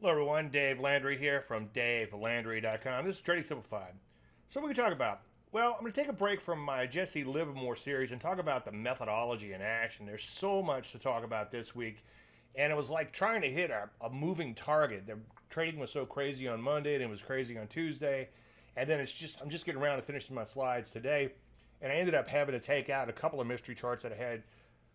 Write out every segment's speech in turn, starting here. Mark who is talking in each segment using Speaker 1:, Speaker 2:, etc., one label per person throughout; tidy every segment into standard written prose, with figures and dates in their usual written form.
Speaker 1: Hello everyone, Dave Landry here from DaveLandry.com. This is Trading Simplified. So what are we going to talk about? Well, I'm going to take a break from my Jesse Livermore series and talk about the methodology in action. There's so much to talk about this week, and it was like trying to hit a moving target. The trading was so crazy on Monday, and it was crazy on Tuesday, and then I'm just getting around to finishing my slides today, and I ended up having to take out a couple of mystery charts that I had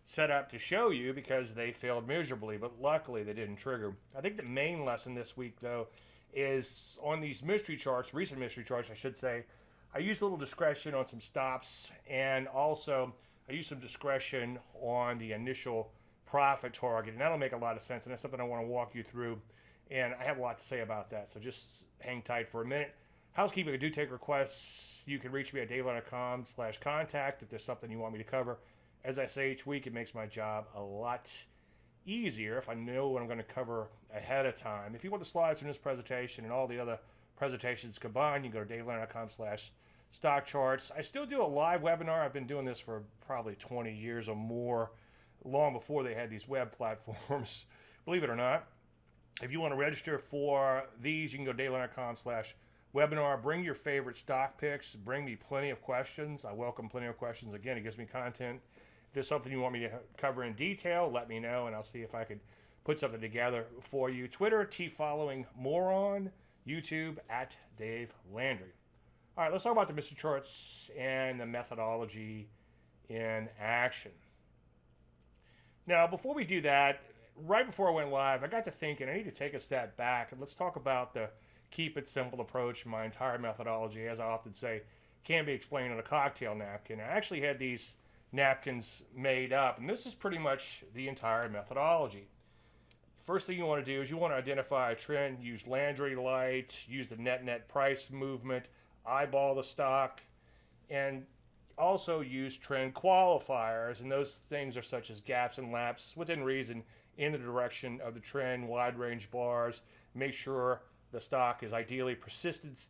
Speaker 1: set up to show you because they failed miserably, but luckily they didn't trigger. I think the main lesson this week, though, is on these mystery charts, recent mystery charts, I should say, I used a little discretion on some stops, and also I used some discretion on the initial profit target, and that'll make a lot of sense, and that's something I want to walk you through, and I have a lot to say about that, so just hang tight for a minute. Housekeeping, I do take requests. You can reach me at davelandry.com/contact if there's something you want me to cover. As I say each week, it makes my job a lot easier if I know what I'm going to cover ahead of time. If you want the slides from this presentation and all the other presentations combined, you can go to davelandry.com/StockCharts. I still do a live webinar. I've been doing this for probably 20 years or more, long before they had these web platforms, believe it or not. If you want to register for these, you can go to davelandry.com/webinar. Bring your favorite stock picks. Bring me plenty of questions. I welcome plenty of questions. Again, it gives me content. If there's something you want me to cover in detail, let me know, and I'll see if I could put something together for you. Twitter, T-Following Moron. YouTube, at Dave Landry. All right, let's talk about the mystery charts and the methodology in action. Now, before we do that, right before I went live, I got to thinking I need to take a step back, and let's talk about the keep it simple approach. My entire methodology, as I often say, can be explained on a cocktail napkin. I actually had these napkins made up, and this is pretty much the entire methodology. First thing you want to do is you want to identify a trend, use Landry Light, use the net price movement, eyeball the stock, and also use trend qualifiers, and those things are such as gaps and laps within reason in the direction of the trend, wide range bars. Make sure the stock is ideally persistent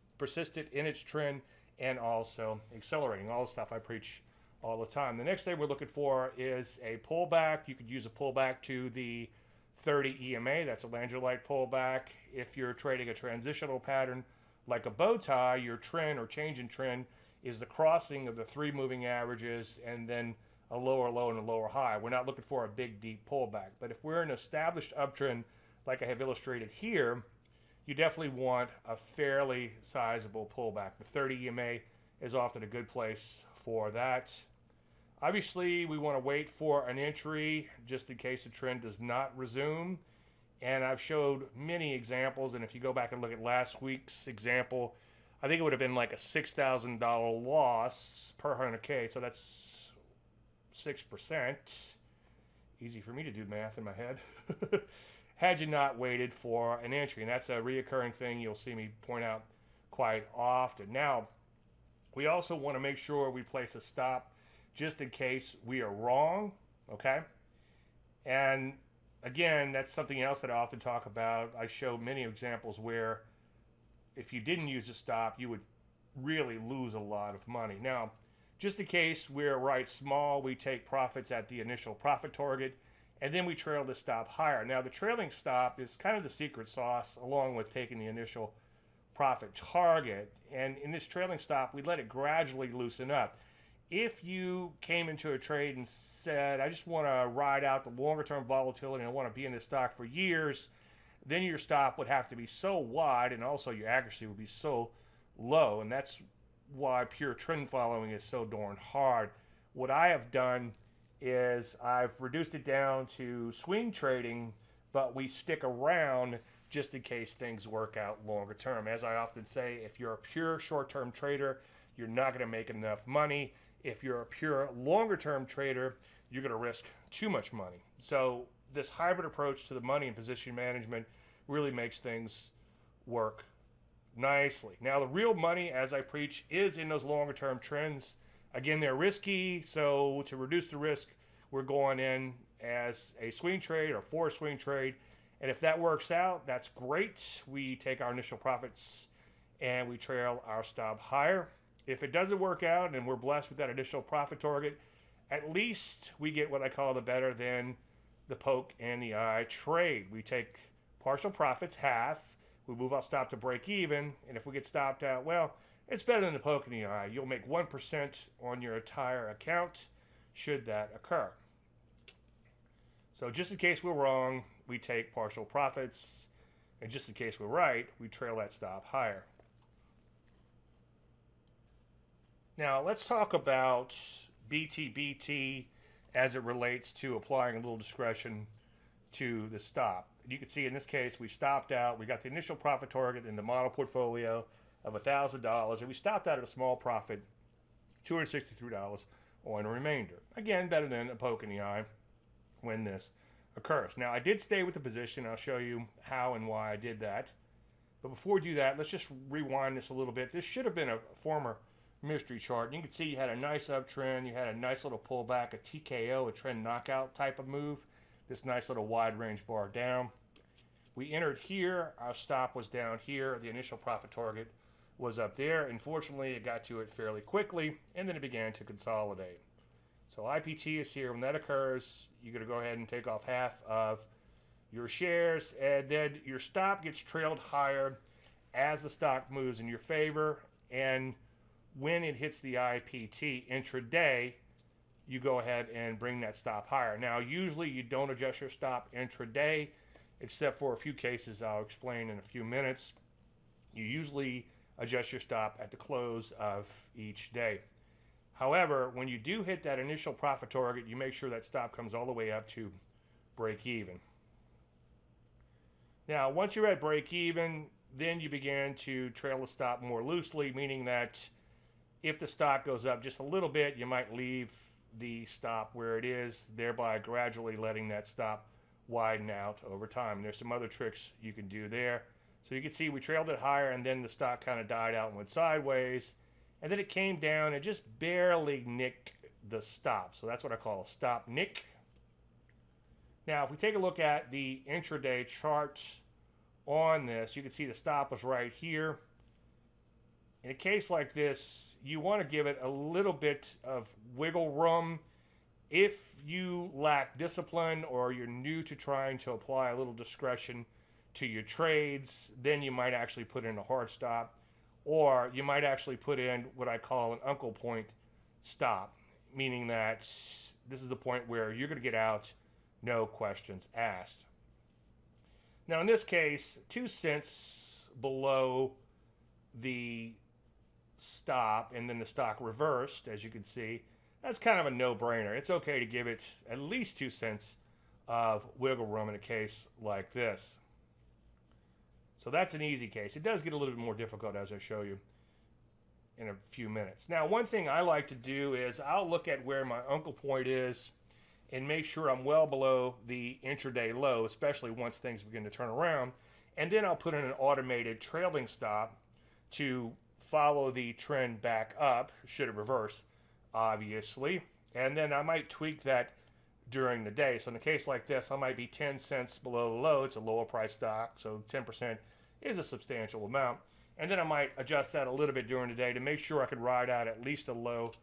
Speaker 1: in its trend and also accelerating. All the stuff I preach all the time. The next thing we're looking for is a pullback. You could use a pullback to the 30 EMA. That's a Landry Light pullback. If you're trading a transitional pattern like a bow tie, your trend or change in trend is the crossing of the three moving averages and then a lower low and a lower high. We're not looking for a big deep pullback. But if we're in an established uptrend like I have illustrated here, you definitely want a fairly sizable pullback. The 30 EMA is often a good place for that. Obviously, we want to wait for an entry just in case the trend does not resume. And I've showed many examples, and if you go back and look at last week's example, I think it would have been like a $6,000 loss per 100K, so that's 6%. Easy for me to do math in my head. Had you not waited for an entry, and that's a reoccurring thing you'll see me point out quite often. Now, we also want to make sure we place a stop just in case we are wrong, okay? And again, that's something else that I often talk about. I show many examples where if you didn't use a stop, you would really lose a lot of money. Now, just in case we're right small, we take profits at the initial profit target, and then we trail the stop higher. Now, the trailing stop is kind of the secret sauce along with taking the initial profit target. And in this trailing stop, we let it gradually loosen up. If you came into a trade and said, I just want to ride out the longer term volatility and I want to be in this stock for years, then your stop would have to be so wide and also your accuracy would be so low. And that's why pure trend following is so darn hard. What I have done is I've reduced it down to swing trading, but we stick around just in case things work out longer term. As I often say, if you're a pure short-term trader, you're not going to make enough money. If you're a pure longer-term trader, you're going to risk too much money. So this hybrid approach to the money and position management really makes things work nicely. Now, the real money, as I preach, is in those longer-term trends. Again, they're risky, so to reduce the risk, we're going in as a swing trade or for a swing trade. And if that works out, that's great. We take our initial profits and we trail our stop higher. If it doesn't work out and we're blessed with that initial profit target, at least we get what I call the better than the poke and the eye trade. We take partial profits, half. We move our stop to break even, and if we get stopped out, well, it's better than the poke in the eye. You'll make 1% on your entire account should that occur. So just in case we're wrong, we take partial profits, and just in case we're right, we trail that stop higher. Now let's talk about BTBT as it relates to applying a little discretion to the stop. You can see in this case we stopped out. We got the initial profit target in the model portfolio of $1,000, and we stopped out at a small profit, $263 on a remainder. Again, better than a poke in the eye when this occurs. Now I did stay with the position. I'll show you how and why I did that. But before we do that, let's just rewind this a little bit. This should have been a former mystery chart. You can see you had a nice uptrend. You had a nice little pullback, a TKO, a trend knockout type of move. This nice little wide range bar down. We entered here. Our stop was down here. The initial profit target was up there. Unfortunately, it got to it fairly quickly, and then it began to consolidate. So IPT is here. When that occurs, you're going to go ahead and take off half of your shares, and then your stop gets trailed higher as the stock moves in your favor. And when it hits the IPT intraday, you go ahead and bring that stop higher. Now, usually you don't adjust your stop intraday, except for a few cases I'll explain in a few minutes. You usually adjust your stop at the close of each day. However, when you do hit that initial profit target, you make sure that stop comes all the way up to break even. Now, once you're at break even, then you begin to trail the stop more loosely, meaning that if the stock goes up just a little bit, you might leave the stop where it is, thereby gradually letting that stop widen out over time. And there's some other tricks you can do there. So you can see we trailed it higher, and then the stock kind of died out and went sideways. And then it came down and just barely nicked the stop. So that's what I call a stop nick. Now, if we take a look at the intraday charts on this, you can see the stop was right here. In a case like this, you want to give it a little bit of wiggle room. If you lack discipline or you're new to trying to apply a little discretion to your trades, then you might actually put in a hard stop, or you might actually put in what I call an uncle point stop, meaning that this is the point where you're going to get out, no questions asked. Now, in this case, 2 cents below the stop and then the stock reversed, as you can see, that's kind of a no-brainer. It's okay to give it at least 2 cents of wiggle room in a case like this. So that's an easy case. It does get a little bit more difficult, as I show you in a few minutes. Now, one thing I like to do is I'll look at where my uncle point is and make sure I'm well below the intraday low, especially once things begin to turn around. And then I'll put in an automated trailing stop to follow the trend back up, should it reverse, obviously. And then I might tweak that during the day. So in a case like this, I might be 10 cents below the low. It's a lower price stock, so 10% is a substantial amount. And then I might adjust that a little bit during the day to make sure I could ride out at least the low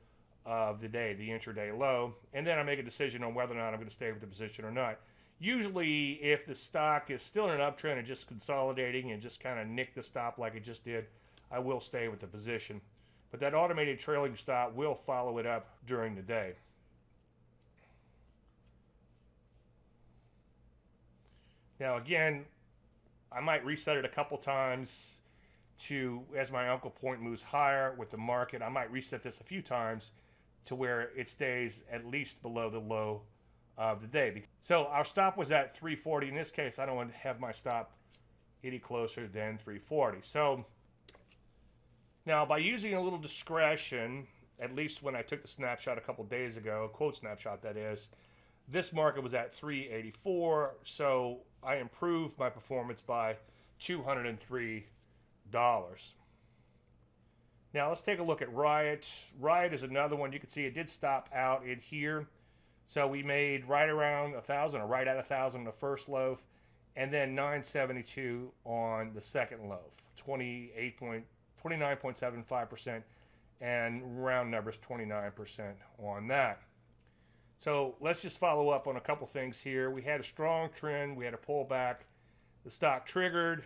Speaker 1: of the day, the intraday low. And then I make a decision on whether or not I'm going to stay with the position or not. Usually, if the stock is still in an uptrend and just consolidating and just kind of nick the stop like it just did, I will stay with the position. But that automated trailing stop will follow it up during the day. Now again, I might reset it a couple times to, as my uncle point moves higher with the market, I might reset this a few times to where it stays at least below the low of the day. So our stop was at 340. In this case, I don't want to have my stop any closer than 340. So now by using a little discretion, at least when I took the snapshot a couple days ago, quote snapshot that is, this market was at 384, so I improved my performance by $203. Now let's take a look at Riot. Riot is another one. You can see it did stop out in here. So we made right around 1,000 or right at 1,000 on the first loaf, and then 972 on the second loaf, 29.75%, and round numbers 29% on that. So let's just follow up on a couple things here. We had a strong trend. We had a pullback. The stock triggered.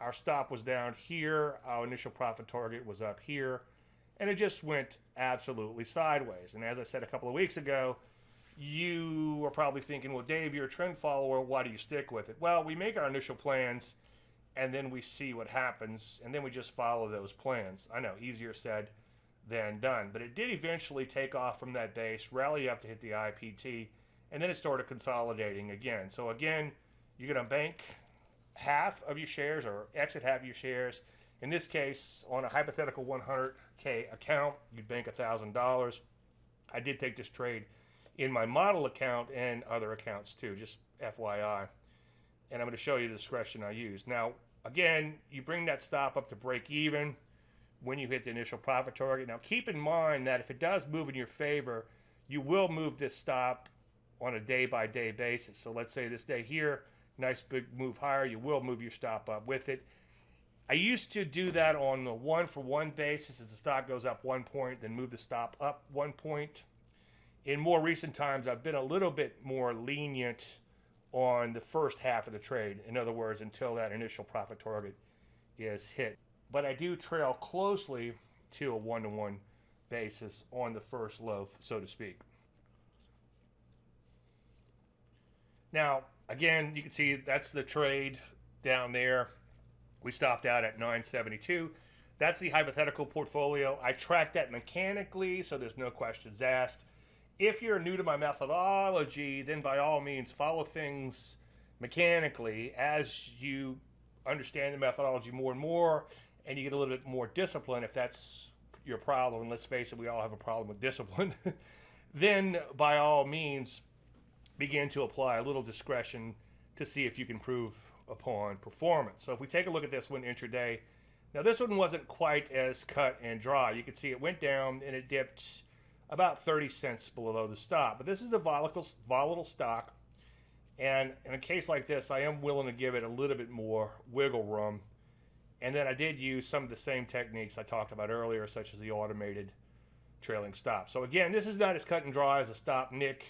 Speaker 1: Our stop was down here. Our initial profit target was up here. And it just went absolutely sideways. And as I said a couple of weeks ago, you are probably thinking, well, Dave, you're a trend follower. Why do you stick with it? Well, we make our initial plans, and then we see what happens, and then we just follow those plans. I know, easier said than done. But it did eventually take off from that base, rally up to hit the IPT, and then it started consolidating again. So again, you're going to bank half of your shares or exit half of your shares. In this case, on a hypothetical 100K account, you'd bank $1,000. I did take this trade in my model account and other accounts too, just FYI. And I'm going to show you the discretion I use. Now, again, you bring that stop up to break even when you hit the initial profit target. Now, keep in mind that if it does move in your favor, you will move this stop on a day-by-day basis. So let's say this day here, nice big move higher, you will move your stop up with it. I used to do that on the one-for-one basis. If the stock goes up 1 point, then move the stop up 1 point. In more recent times, I've been a little bit more lenient on the first half of the trade. In other words, until that initial profit target is hit. But I do trail closely to a one-to-one basis on the first loaf, so to speak. Now, again, you can see that's the trade down there. We stopped out at 972. That's the hypothetical portfolio. I tracked that mechanically, so there's no questions asked. If you're new to my methodology, then by all means follow things mechanically as you understand the methodology more and more, and you get a little bit more discipline. If that's your problem, and let's face it, we all have a problem with discipline, then by all means begin to apply a little discretion to see if you can improve upon performance. So if we take a look at this one intraday, now this one wasn't quite as cut and dry. You can see it went down and it dipped about 30 cents below the stop. But this is a volatile stock, and in a case like this, I am willing to give it a little bit more wiggle room. And then I did use some of the same techniques I talked about earlier, such as the automated trailing stop. So again, this is not as cut and dry as a stop nick.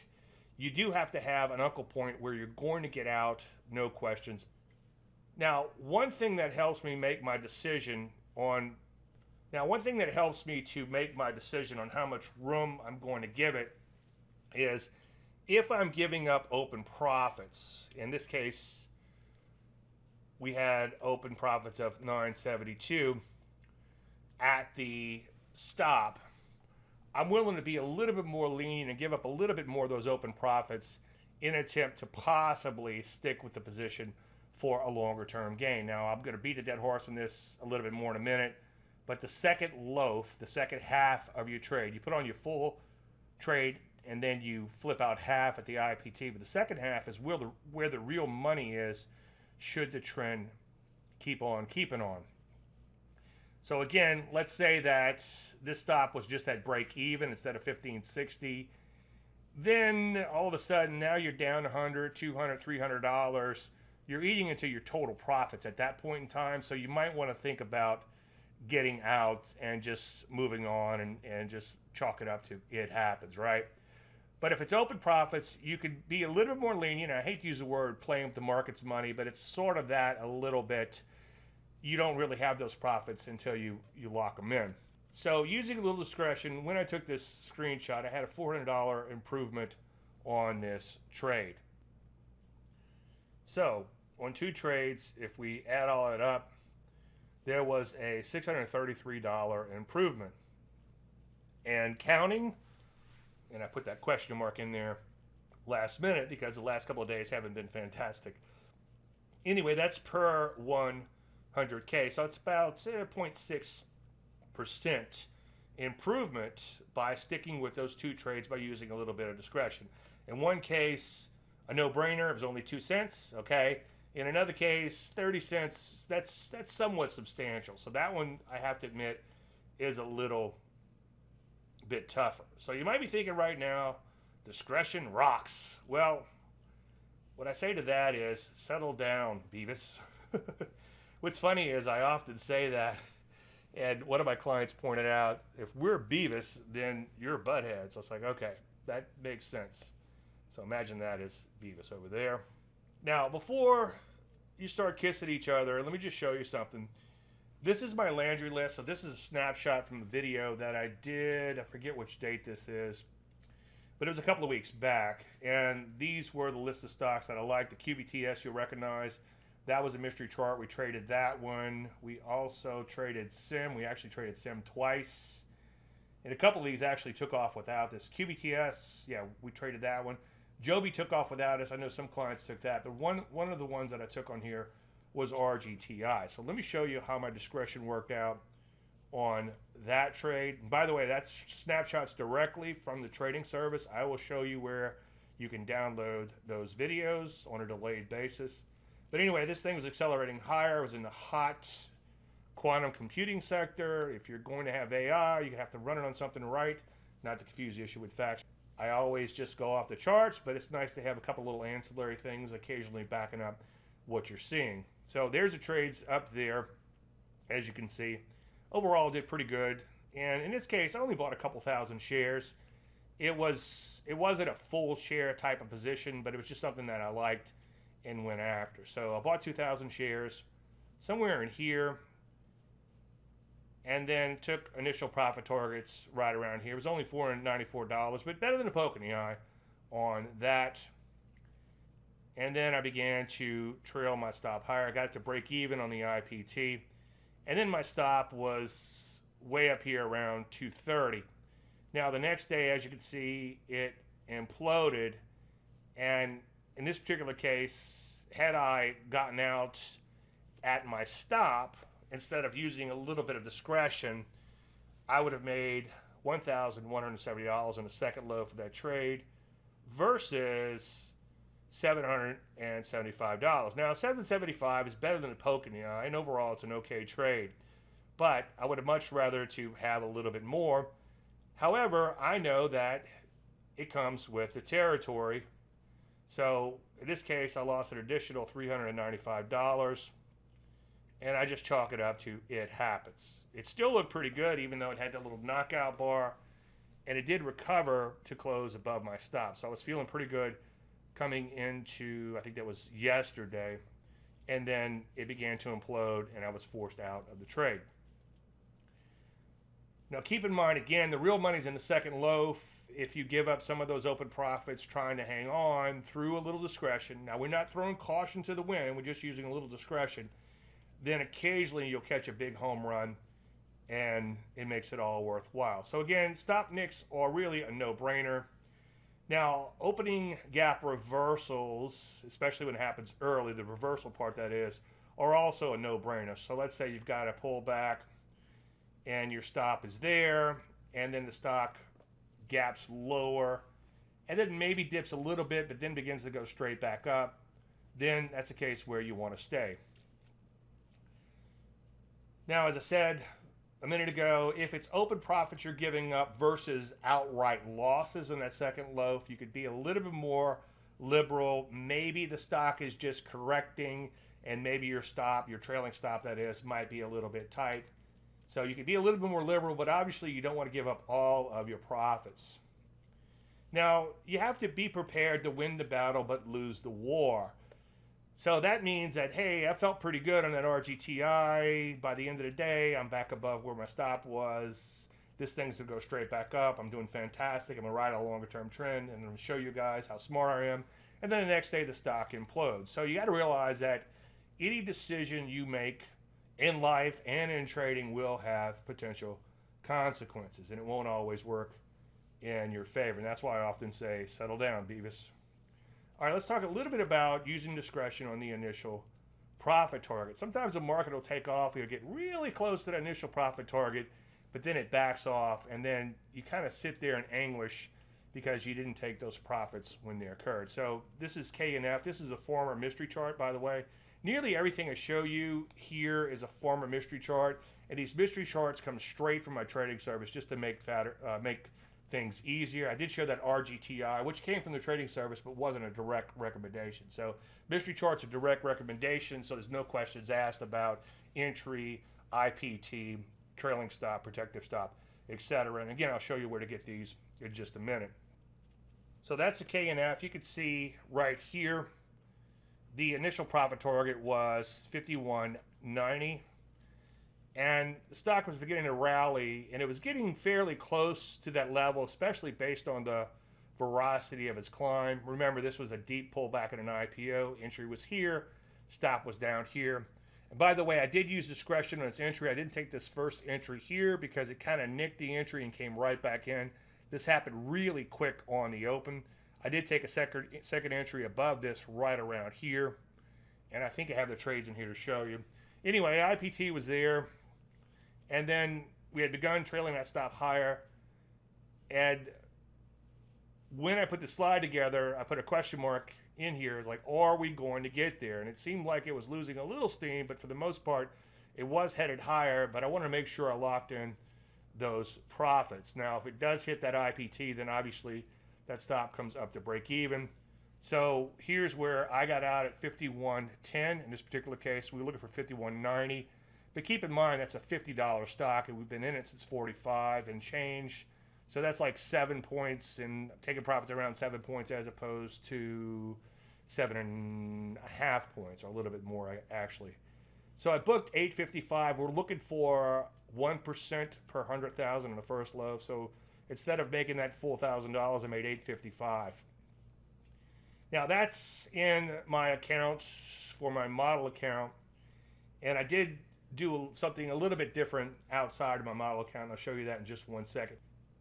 Speaker 1: You do have to have an uncle point where you're going to get out, no questions. Now, one thing that helps me make my decision on how much room I'm going to give it is if I'm giving up open profits. In this case, we had open profits of 972 at the stop. I'm willing to be a little bit more lenient and give up a little bit more of those open profits in an attempt to possibly stick with the position for a longer term gain. Now, I'm going to beat a dead horse on this a little bit more in a minute, but the second loaf, the second half of your trade, you put on your full trade and then you flip out half at the IPT, but the second half is where the real money is should the trend keep on keeping on. So again, let's say that this stop was just at break even instead of 1560. Then all of a sudden, now you're down $100, $200, $300. You're eating into your total profits at that point in time. So you might want to think about getting out and just moving on and just chalk it up to it happens, right? But if it's open profits, you could be a little bit more lenient. I hate to use the word playing with the market's money, but it's sort of that a little bit. You don't really have those profits until you lock them in. So using a little discretion, when I took this screenshot, I had a $400 improvement on this trade. So on two trades, if we add all it up, there was a $633 improvement. And counting, and I put that question mark in there last minute because the last couple of days haven't been fantastic. Anyway, that's per 100K, so it's about 0.6% improvement by sticking with those two trades by using a little bit of discretion. In one case, a no-brainer, it was only 2 cents, okay? In another case, 30 cents, that's somewhat substantial. So that one, I have to admit, is a little bit tougher. So you might be thinking right now, discretion rocks. Well, what I say to that is, settle down, Beavis. What's funny is I often say that, and one of my clients pointed out, if we're Beavis, then you're Butthead. So it's like, okay, that makes sense. So imagine that as Beavis over there. Now, before you start kissing each other. Let me just show you something. This is my laundry list. So this is a snapshot from the video that I did. I forget which date this is, but it was a couple of weeks back. And these were the list of stocks that I liked. The QBTS you'll recognize. That was a mystery chart. We traded that one. We also traded SIM. We actually traded SIM twice. And a couple of these actually took off without this. QBTS, yeah, we traded that one. Joby took off without us. I know some clients took that. But one of the ones that I took on here was RGTI. So let me show you how my discretion worked out on that trade. And by the way, that's snapshots directly from the trading service. I will show you where you can download those videos on a delayed basis. But anyway, this thing was accelerating higher. It was in the hot quantum computing sector. If you're going to have AI, you have to run it on something right, not to confuse the issue with facts. I always just go off the charts, but it's nice to have a couple little ancillary things occasionally backing up what you're seeing. So there's the trades up there, as you can see. Overall, did pretty good. And in this case, I only bought a couple thousand shares. It wasn't a full share type of position, but it was just something that I liked and went after. So I bought 2,000 shares somewhere in here, and then took initial profit targets right around here. It was only $494, but better than a poke in the eye on that. And then I began to trail my stop higher. I got it to break even on the IPT. And then my stop was way up here around 230. Now the next day, as you can see, it imploded. And in this particular case, had I gotten out at my stop, instead of using a little bit of discretion, I would have made $1,170 on the second low for that trade versus $775. Now, $775 is better than a poke in the eye, and overall it's an okay trade. But I would have much rather to have a little bit more. However, I know that it comes with the territory. So in this case, I lost an additional $395. And I just chalk it up to it happens. It still looked pretty good, even though it had that little knockout bar. And it did recover to close above my stop. So I was feeling pretty good coming into, I think that was yesterday. And then it began to implode, and I was forced out of the trade. Now, keep in mind, again, the real money's in the second loaf. If you give up some of those open profits trying to hang on through a little discretion. Now, we're not throwing caution to the wind. We're just using a little discretion. Then occasionally you'll catch a big home run, and it makes it all worthwhile. So again, stop nicks are really a no-brainer. Now, opening gap reversals, especially when it happens early, the reversal part that is, are also a no-brainer. So let's say you've got a pullback and your stop is there, and then the stock gaps lower, and then maybe dips a little bit, but then begins to go straight back up. Then that's a case where you want to stay. Now, as I said a minute ago, if it's open profits you're giving up versus outright losses in that second loaf, you could be a little bit more liberal. Maybe the stock is just correcting, and maybe your stop, your trailing stop that is, might be a little bit tight. So you could be a little bit more liberal, but obviously you don't want to give up all of your profits. Now, you have to be prepared to win the battle but lose the war. So that means that, hey, I felt pretty good on that RGTI. By the end of the day, I'm back above where my stop was. This thing's going to go straight back up. I'm doing fantastic. I'm going to ride a longer-term trend, and I'm going to show you guys how smart I am. And then the next day, the stock implodes. So you got to realize that any decision you make in life and in trading will have potential consequences, and it won't always work in your favor. And that's why I often say, settle down, Beavis. All right, let's talk a little bit about using discretion on the initial profit target. Sometimes the market will take off. You'll get really close to that initial profit target, but then it backs off, and then you kind of sit there in anguish because you didn't take those profits when they occurred. So this is KNF. This is a former mystery chart, by the way. Nearly everything I show you here is a former mystery chart, and these mystery charts come straight from my trading service just to make things easier. I did show that RGTI, which came from the trading service but wasn't a direct recommendation. So mystery charts are direct recommendations, so there's no questions asked about entry, IPT, trailing stop, protective stop, etc. And again, I'll show you where to get these in just a minute. So that's the KNF. You can see right here the initial profit target was 51.90, and the stock was beginning to rally, and it was getting fairly close to that level, especially based on the veracity of its climb. Remember, this was a deep pullback in an IPO. Entry was here, stop was down here. And by the way, I did use discretion on its entry. I didn't take this first entry here because it kind of nicked the entry and came right back in. This happened really quick on the open. I did take a second entry above this right around here, and I think I have the trades in here to show you. Anyway, IPT was there, and then we had begun trailing that stop higher, and when I put the slide together, I put a question mark in here. It's like, are we going to get there? And it seemed like it was losing a little steam, but for the most part, it was headed higher, but I want to make sure I locked in those profits. Now, if it does hit that IPT, then obviously that stop comes up to break even. So here's where I got out at 51.10. In this particular case, we were looking for 51.90. But keep in mind, that's a $50 stock, and we've been in it since 45 and change. So that's like 7 points, and taking profits around 7 points as opposed to 7.5 points, or a little bit more actually. So I booked 855. We're looking for 1% per 100,000 in the first loaf. So instead of making that full $1,000, I made 855. Now that's in my accounts for my model account, and I did do something a little bit different outside of my model account. I'll show you that in just 1 second,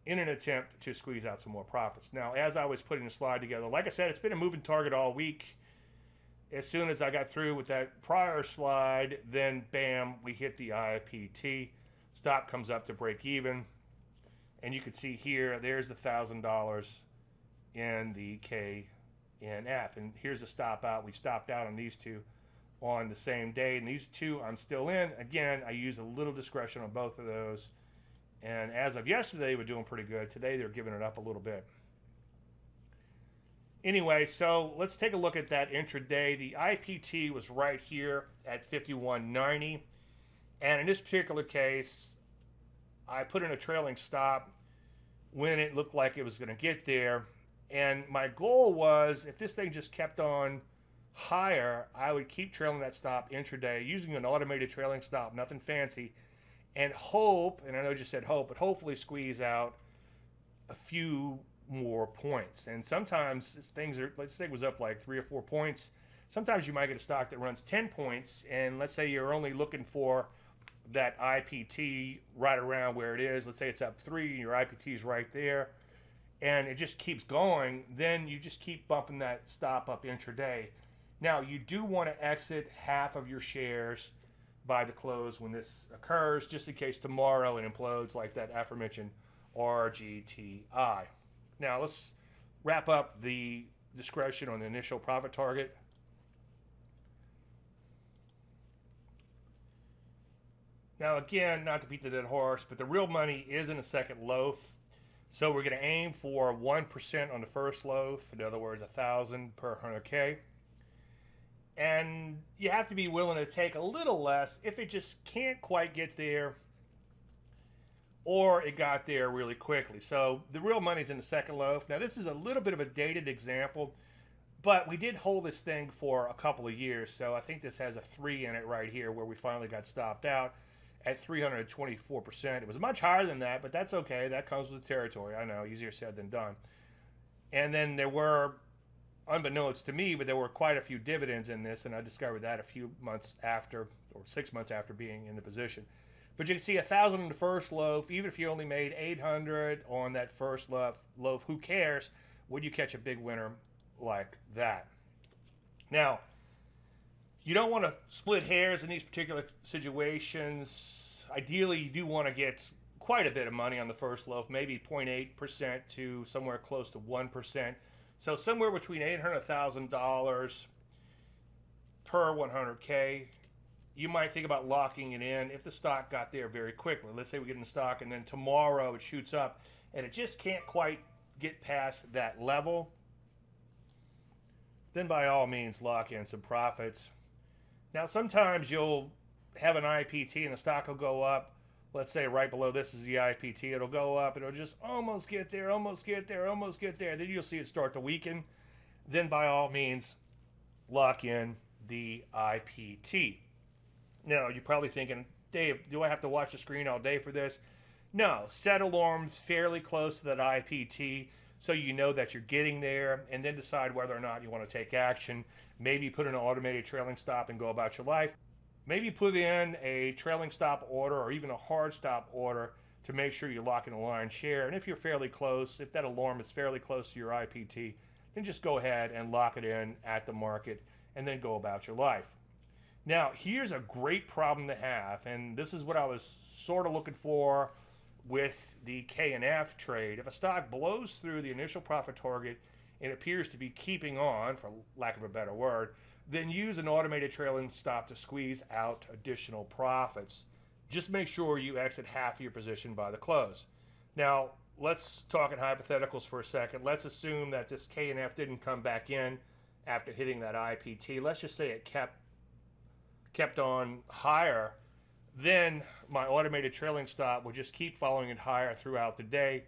Speaker 1: in an attempt to squeeze out some more profits. Now, as I was putting the slide together, like I said, it's been a moving target all week. As soon as I got through with that prior slide, then bam, we hit the IPT. Stop comes up to break even. And you can see here, there's the $1,000 in the KNF. And here's the stop out. We stopped out on these two on the same day. And these two I'm still in. Again, I use a little discretion on both of those. And as of yesterday, we're doing pretty good. Today, they're giving it up a little bit. Anyway, so let's take a look at that intraday. The IPT was right here at 51.90. And in this particular case, I put in a trailing stop when it looked like it was going to get there. And my goal was, if this thing just kept on higher, I would keep trailing that stop intraday using an automated trailing stop, nothing fancy, and hope, and I know I just said hope, but hopefully squeeze out a few more points. And sometimes things are, let's say it was up like 3 or 4 points. Sometimes you might get a stock that runs 10 points, and let's say you're only looking for that IPT right around where it is. Let's say it's up 3 and your IPT is right there, and it just keeps going. Then you just keep bumping that stop up intraday. Now, you do want to exit half of your shares by the close when this occurs, just in case tomorrow it implodes like that aforementioned RGTI. Now, let's wrap up the discretion on the initial profit target. Now, again, not to beat the dead horse, but the real money is in the second loaf. So we're going to aim for 1% on the first loaf. In other words, 1,000 per 100K. And you have to be willing to take a little less if it just can't quite get there, or it got there really quickly. So the real money's in the second loaf. Now, this is a little bit of a dated example, but we did hold this thing for a couple of years. So I think this has a 3 in it right here where we finally got stopped out at 324%. It was much higher than that, but that's okay. That comes with the territory. I know, easier said than done. And then there were, unbeknownst to me, but there were quite a few dividends in this, and I discovered that a few months after, or 6 months after being in the position. But you can see 1,000 in the first loaf. Even if you only made 800 on that first loaf, who cares when you catch a big winner like that? Now, you don't want to split hairs in these particular situations. Ideally, you do want to get quite a bit of money on the first loaf, maybe 0.8% to somewhere close to 1%. So somewhere between $800 and $1,000 per 100K. You might think about locking it in if the stock got there very quickly. Let's say we get in the stock and then tomorrow it shoots up and it just can't quite get past that level. Then by all means lock in some profits. Now sometimes you'll have an IPT and the stock will go up. Let's say right below this is the IPT. It'll go up. It'll just almost get there, almost get there, almost get there. Then you'll see it start to weaken. Then by all means lock in the IPT. Now, you're probably thinking, Dave, do I have to watch the screen all day for this? No, set alarms fairly close to that IPT so you know that you're getting there, and then decide whether or not you want to take action. Maybe put in an automated trailing stop and go about your life. Maybe put in a trailing stop order or even a hard stop order to make sure you lock in a lion's share. And if you're fairly close, if that alarm is fairly close to your IPT, then just go ahead and lock it in at the market and then go about your life. Now, here's a great problem to have, and this is what I was sort of looking for with the KNF trade. If a stock blows through the initial profit target and appears to be keeping on, for lack of a better word, then use an automated trailing stop to squeeze out additional profits. Just make sure you exit half of your position by the close. Now, let's talk in hypotheticals for a second. Let's assume that this KNF didn't come back in after hitting that IPT. Let's just say it kept on higher. Then my automated trailing stop will just keep following it higher throughout the day.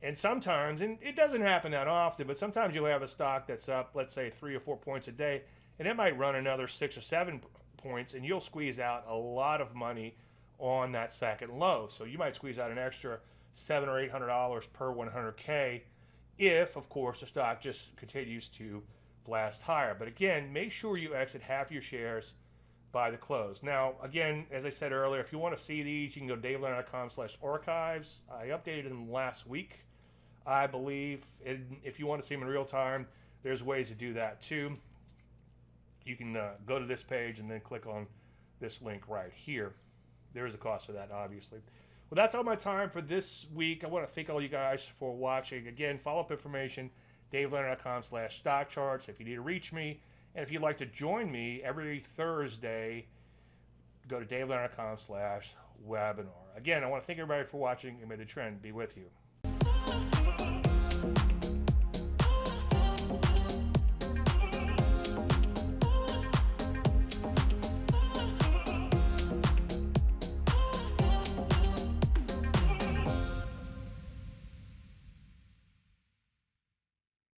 Speaker 1: And sometimes, and it doesn't happen that often, but sometimes you'll have a stock that's up, let's say 3 or 4 points a day, and it might run another 6 or 7 points, and you'll squeeze out a lot of money on that second low. So you might squeeze out an extra $700 or $800 per 100K if, of course, the stock just continues to blast higher. But again, make sure you exit half your shares by the close. Now, again, as I said earlier, if you want to see these, you can go to davelerner.com/archives. I updated them last week, I believe. And if you want to see them in real time, there's ways to do that too. You can go to this page and then click on this link right here. There is a cost for that, obviously. Well, that's all my time for this week. I want to thank all you guys for watching. Again, follow-up information, davelerner.com/StockCharts if you need to reach me. And if you'd like to join me every Thursday, go to davelerner.com/webinar. Again, I want to thank everybody for watching, and may the trend be with you.